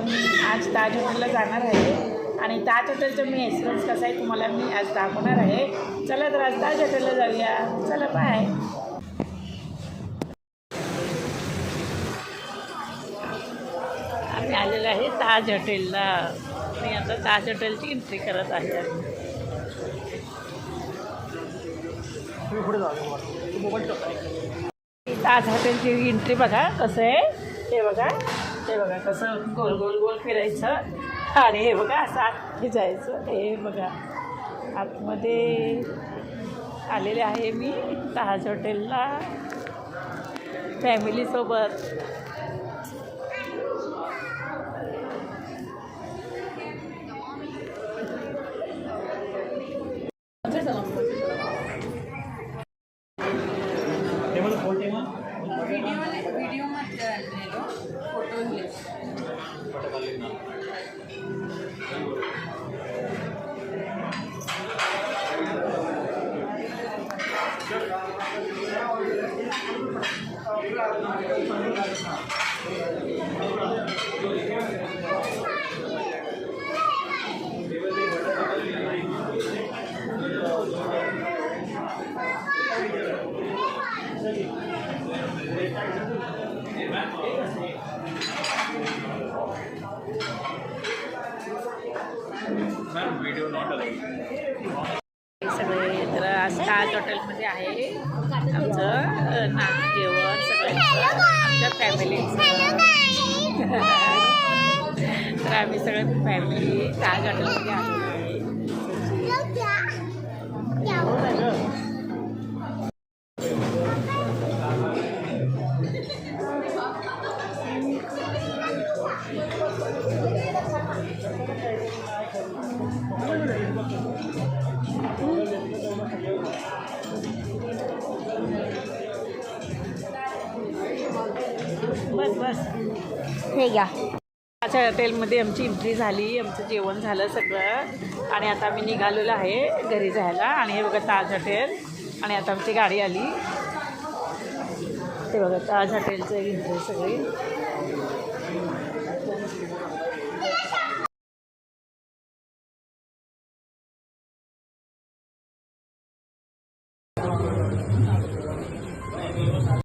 मी आज ताज हॉटेलला जाणार आहे आणि ताज हॉटेलचं मी एक्सपिरियन्स कसा आहे तुम्हाला मी आज दाखवणार आहे. चला तर आज ताज हॉटेलला जाऊया. चला बाय. आम्ही आलेलो आहे ताज हॉटेलला. मी आता ताज हॉटेलची एंट्री करत आहे. ताज हॉटेलची एंट्री बघा कसं आहे. हे बघा कसं गोल गोल गोल फिरायचं आणि हे बघा असं आत जायचं. हे बघा आतमध्ये आलेले आहे मी ताज हॉटेलला फॅमिलीसोबत. सगळे तर आज ताज हॉटेलमध्ये आहे आमचं जेवण सगळ्यांचं आमच्या फॅमिलीचं. तर आम्ही सगळे फॅमिली ताज हॉटेलमध्ये आलेलो आहे. बस हे घ्या. ताज हॉटेलमध्ये आमची एंट्री झाली. आमचं जेवण झालं सगळं आणि आता आम्ही निघालेलो आहे घरी जायला. आणि हे बघा ताज हॉटेल आणि आता आमची गाडी आली. हे बघा ताज हॉटेलचं एंट्री सगळी.